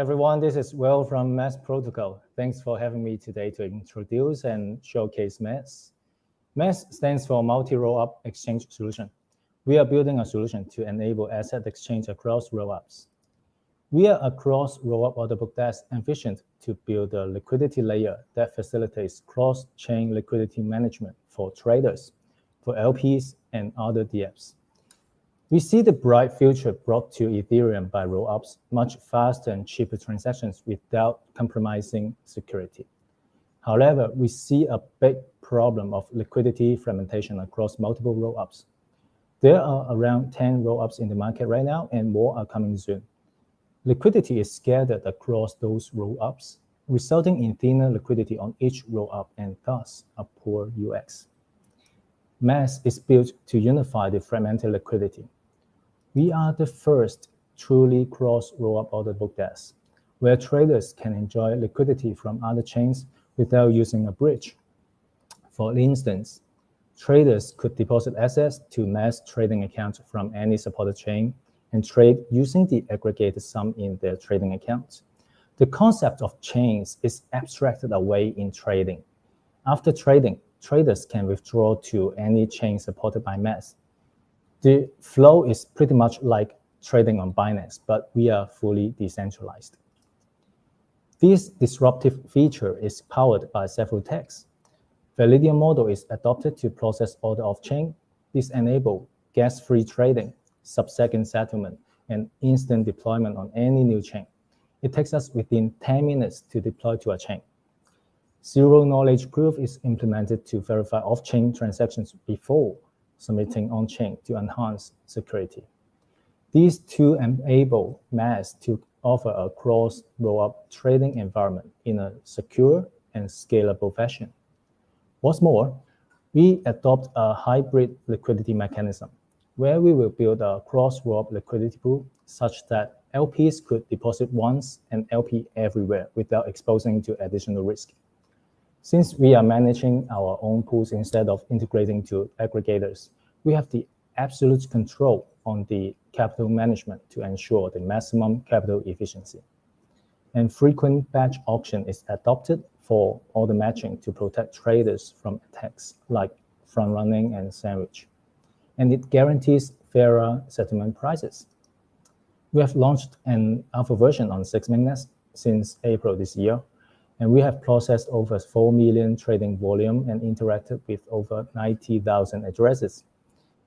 everyone, this is Will from Mass Protocol. Thanks for having me today to introduce and showcase Mass. Mass stands for Multi-Rollup Exchange Solution. We are building a solution to enable asset exchange across rollups. We are a cross-rollup order book that's efficient to build a liquidity layer that facilitates cross-chain liquidity management for traders, for LPs, and other DApps. We see the bright future brought to Ethereum by rollups, much faster and cheaper transactions without compromising security. However, we see a big problem of liquidity fragmentation across multiple rollups. There are around 10 rollups in the market right now, and more are coming soon. Liquidity is scattered across those rollups, resulting in thinner liquidity on each rollup and thus a poor UX. Mass is built to unify the fragmented liquidity. We are the first truly cross-rollup order book desk, where traders can enjoy liquidity from other chains without using a bridge. For instance, traders could deposit assets to Mass trading accounts from any supported chain and trade using the aggregated sum in their trading accounts. The concept of chains is abstracted away in trading. After trading, traders can withdraw to any chain supported by Mass. The flow is pretty much like trading on Binance, but we are fully decentralized. This disruptive feature is powered by several techs. Validium model is adopted to process order off-chain. This enables gas-free trading, sub-second settlement, and instant deployment on any new chain. It takes us within 10 minutes to deploy to a chain. Zero-knowledge proof is implemented to verify off-chain transactions before submitting on-chain to enhance security. These two enable Mass to offer a cross-rollup trading environment in a secure and scalable fashion. What's more, we adopt a hybrid liquidity mechanism, where we will build a cross-rollup liquidity pool such that LPs could deposit once and LP everywhere without exposing to additional risk. Since we are managing our own pools instead of integrating to aggregators, we have the absolute control on the capital management to ensure the maximum capital efficiency. And frequent batch auction is adopted for order matching to protect traders from attacks like front running and sandwich. And it guarantees fairer settlement prices. We have launched an alpha version on 6 mainnets since April this year, and we have processed over 4 million trading volume and interacted with over 90,000 addresses.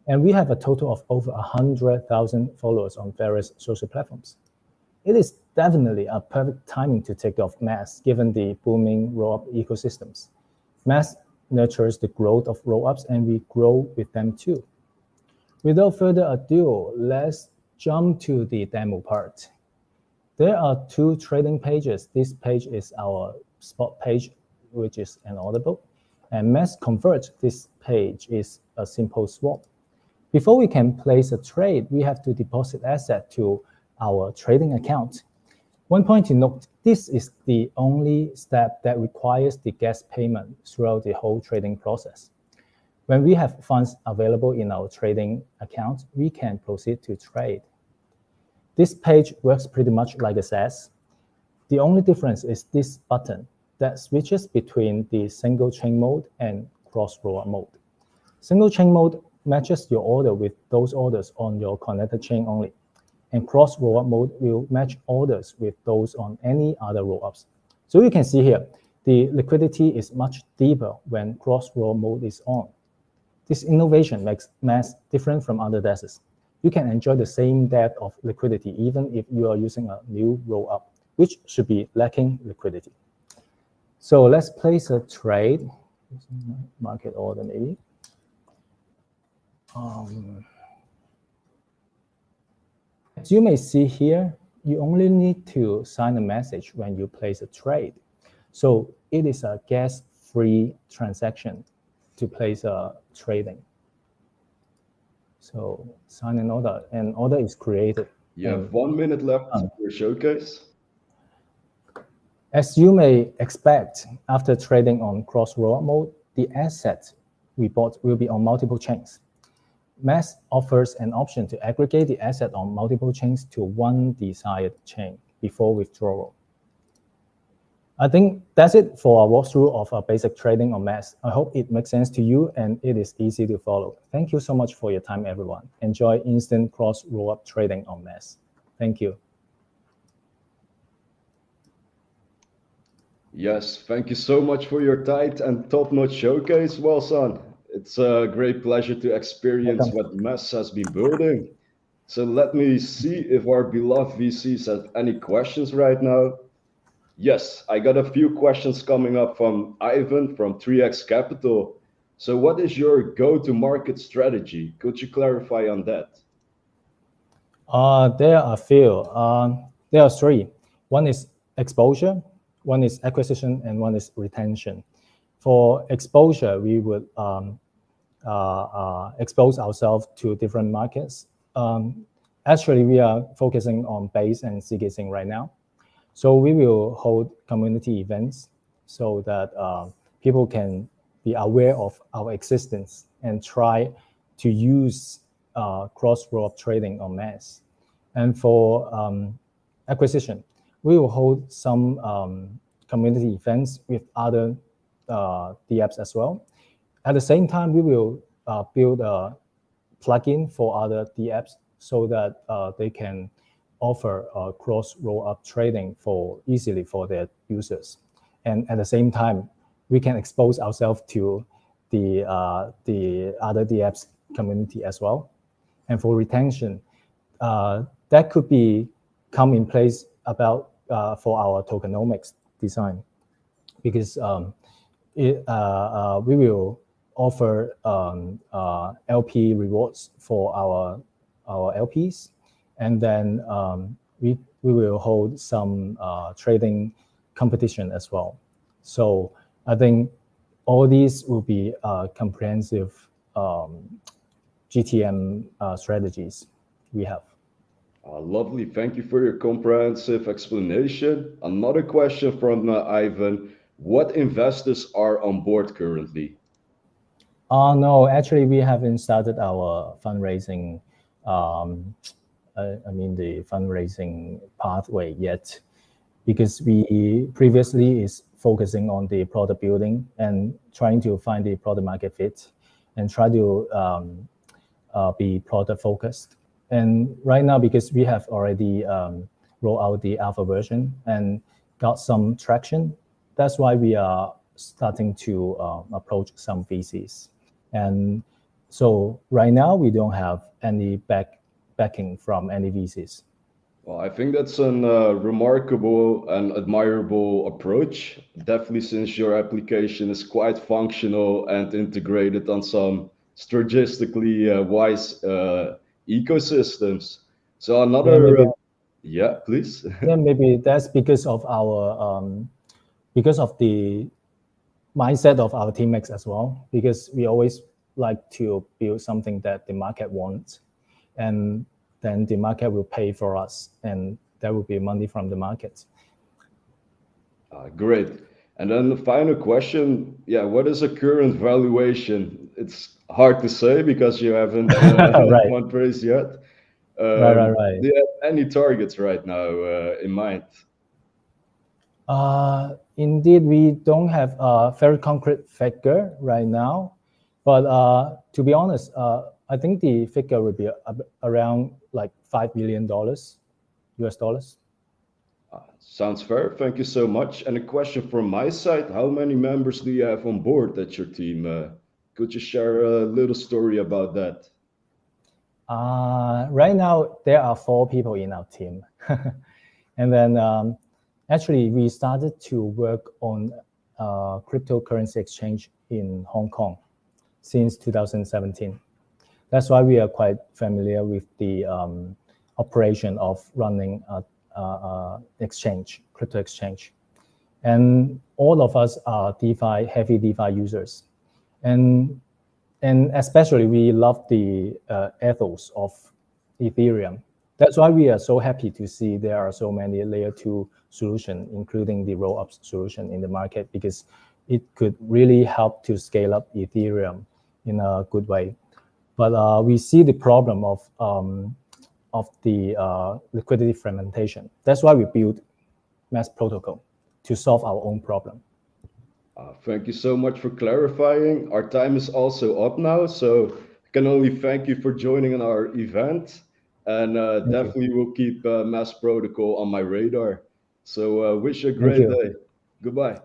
And we have a total of over 100,000 followers on various social platforms. It is definitely a perfect timing to take off Mass, given the booming rollup ecosystems. Mass nurtures the growth of rollups, and we grow with them too. Without further ado, let's jump to the demo part. There are 2 trading pages. This page is our spot page, which is an order book. And Mass Convert, this page is a simple swap. Before we can place a trade, we have to deposit asset to our trading account. One point to note, this is the only step that requires the gas payment throughout the whole trading process. When we have funds available in our trading account, we can proceed to trade. This page works pretty much like a SaaS. The only difference is this button that switches between the single chain mode and cross-rollup mode. Single chain mode matches your order with those orders on your connected chain only, and cross-rollup mode will match orders with those on any other rollups. So you can see here, the liquidity is much deeper when cross-rollup mode is on. This innovation makes Mass different from other desks. You can enjoy the same depth of liquidity even if you are using a new rollup, which should be lacking liquidity. So let's place a trade, market order maybe. As you may see here, you only need to sign a message when you place a trade. So it is a gas-free transaction to place a trading. So sign an order is created. You have 1 minute left for your showcase. As you may expect, after trading on cross-rollup mode, the asset we bought will be on multiple chains. Mass offers an option to aggregate the asset on multiple chains to one desired chain before withdrawal. I think that's it for our walkthrough of basic trading on MES. I hope it makes sense to you and it is easy to follow. Thank you so much for your time, everyone. Enjoy instant cross roll-up trading on MES. Thank you. Yes, thank you so much for your tight and top-notch showcase, Wilson. It's a great pleasure to experience what MES has been building. So let me see if our beloved VCs have any questions right now. Yes, I got a few questions coming up from Ivan from 3X Capital. So what is your go-to-market strategy? Could you clarify on that? There are a few. There are three. One is exposure, one is acquisition, and one is retention. For exposure, we would expose ourselves to different markets. Actually, we are focusing on base and CKSing right now. So we will hold community events so that people can be aware of our existence and try to use cross roll-up trading on MES. And for acquisition, we will hold some community events with other DApps as well. At the same time, we will build a plugin for other DApps so that they can offer cross roll-up trading easily for their users. And at the same time, we can expose ourselves to the other DApps community as well. And for retention, that could come in place for our tokenomics design, because we will offer LP rewards for our LPs, and then we will hold some trading competition as well. So I think all these will be comprehensive GTM strategies we have. Lovely. Thank you for your comprehensive explanation. Another question from Ivan. What investors are on board currently? No, actually, we haven't started our fundraising. The fundraising pathway yet, because we previously is focusing on the product building and trying to find the product market fit and try to be product focused. And right now, because we have already rolled out the alpha version and got some traction, that's why we are starting to approach some VCs. And so right now, we don't have any backing from any VCs. Well, I think that's a remarkable and admirable approach. Definitely, since your application is quite functional and integrated on some strategically wise ecosystems. So another, yeah, please. Yeah, maybe that's because of because of the mindset of our teammates as well. Because we always like to build something that the market wants, and then the market will pay for us, and there will be money from the market. Great. And then the final question, what is the current valuation? It's hard to say because you haven't fundraised yet. Right. Do you have any targets right now in mind? Indeed, we don't have a very concrete figure right now, but to be honest, I think the figure would be around like $5 million US dollars. Sounds fair. Thank you so much. And a question from my side, how many members do you have on board at your team? Could you share a little story about that? Right now, there are 4 people in our team. And then actually, we started to work on cryptocurrency exchange in Hong Kong since 2017. That's why we are quite familiar with the operation of running crypto exchange. And all of us are heavy DeFi users. And especially we love the ethos of Ethereum. That's why we are so happy to see there are so many layer 2 solutions, including the roll-up solution in the market, because it could really help to scale up Ethereum in a good way. But we see the problem of of the liquidity fragmentation. That's why we built Mass protocol to solve our own problem. Thank you so much for clarifying. Our time is also up now, so I can only thank you for joining on our event. And definitely will keep Mass protocol on my radar. So wish you a great day. Goodbye.